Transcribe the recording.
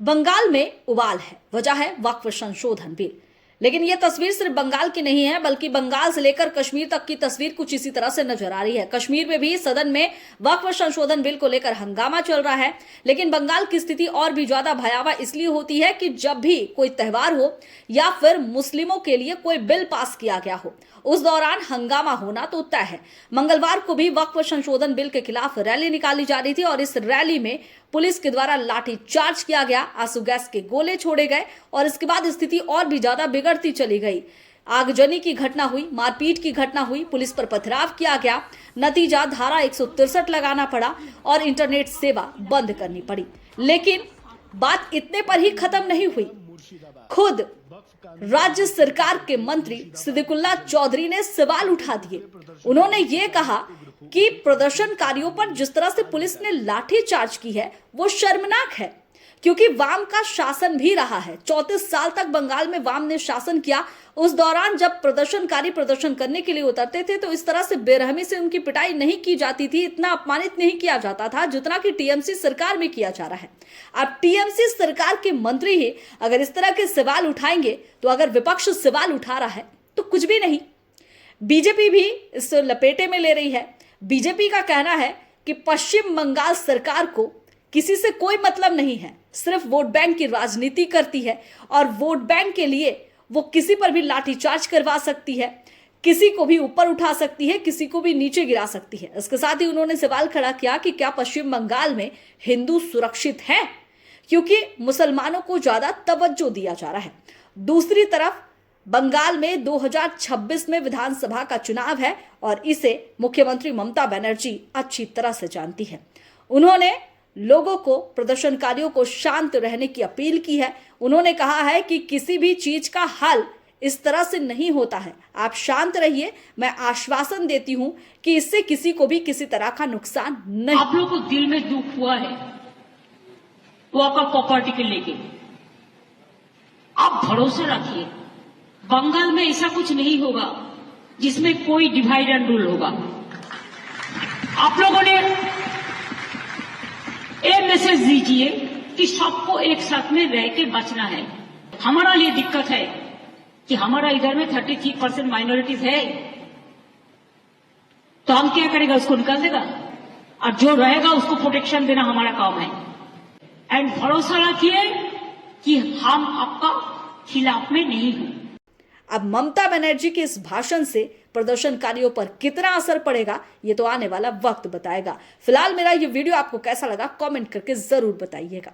बंगाल में उबाल है, वजह है वक्फ संशोधन बिल। लेकिन यह तस्वीर सिर्फ बंगाल की नहीं है, बल्कि बंगाल से लेकर कश्मीर तक की तस्वीर कुछ इसी तरह से नजर आ रही है। कश्मीर में भी सदन में वक्फ संशोधन बिल को लेकर हंगामा चल रहा है, लेकिन बंगाल की स्थिति और भी ज्यादा भयावह इसलिए होती है कि जब भी कोई त्योहार हो या फिर मुस्लिमों के लिए कोई बिल पास किया गया हो, उस दौरान हंगामा होना तो तय है। मंगलवार को भी वक्फ संशोधन बिल के खिलाफ रैली निकाली जा रही थी और इस रैली में पुलिस के द्वारा लाठी चार्ज किया गया, आंसू गैस के गोले छोड़े गए और इसके बाद स्थिति और भी ज्यादा बिगड़ती चली गई। आगजनी की घटना हुई, मारपीट की घटना हुई, पुलिस पर पथराव किया गया। नतीजा धारा 163 लगाना पड़ा और इंटरनेट सेवा बंद करनी पड़ी। लेकिन बात इतने पर ही खत्म नहीं हुई। खुद राज्य सरकार के मंत्री सिद्दीकुल्ला चौधरी ने सवाल उठा दिए। उन्होंने ये कहा कि प्रदर्शनकारियों पर जिस तरह से पुलिस ने लाठी चार्ज की है वो शर्मनाक है, क्योंकि वाम का शासन भी रहा है। 34 साल तक बंगाल में वाम ने शासन किया। उस दौरान जब प्रदर्शनकारी प्रदर्शन करने के लिए उतरते थे तो इस तरह से बेरहमी से उनकी पिटाई नहीं की जाती थी, इतना अपमानित नहीं किया जाता था जितना कि टीएमसी सरकार में किया जा रहा है। अब टीएमसी सरकार के मंत्री ही अगर इस तरह के सवाल उठाएंगे तो अगर विपक्ष सवाल उठा रहा है तो कुछ भी नहीं। बीजेपी भी इस लपेटे में ले रही है। बीजेपी का कहना है कि पश्चिम बंगाल सरकार को किसी से कोई मतलब नहीं है, सिर्फ वोट बैंक की राजनीति करती है और वोट बैंक के लिए वो किसी पर भी लाठीचार्ज करवा सकती है, किसी को भी ऊपर उठा सकती है, किसी को भी नीचे गिरा सकती है। इसके साथ ही उन्होंने सवाल खड़ा किया कि क्या पश्चिम बंगाल में हिंदू सुरक्षित हैं, क्योंकि मुसलमानों को ज्यादा तवज्जो दिया जा रहा है। दूसरी तरफ बंगाल में 2026 में विधानसभा का चुनाव है और इसे मुख्यमंत्री ममता बनर्जी अच्छी तरह से जानती है। उन्होंने लोगों को, प्रदर्शनकारियों को शांत रहने की अपील की है। उन्होंने कहा है कि किसी भी चीज का हल इस तरह से नहीं होता है, आप शांत रहिए। मैं आश्वासन देती हूं कि इससे किसी को भी किसी तरह का नुकसान नहीं। आप लोगों को दिल में दुख हुआ है वॉकआउट प्रॉपर्टी के लेके, आप भरोसा रखिए बंगाल में ऐसा कुछ नहीं होगा जिसमें कोई डिवाइड एंड रूल होगा। आप लोगों ने ये मैसेज दीजिए कि सबको एक साथ में रह के बचना है। हमारा ये दिक्कत है कि हमारा इधर में 33% माइनॉरिटीज है, तो हम क्या करेगा, उसको निकाल देगा और जो रहेगा उसको प्रोटेक्शन देना हमारा काम है। एंड भरोसा रखिए कि हम आपका खिलाफ में नहीं हैं। अब ममता बनर्जी के इस भाषण से प्रदर्शनकारियों पर कितना असर पड़ेगा ये तो आने वाला वक्त बताएगा। फिलहाल मेरा ये वीडियो आपको कैसा लगा कमेंट करके जरूर बताइएगा।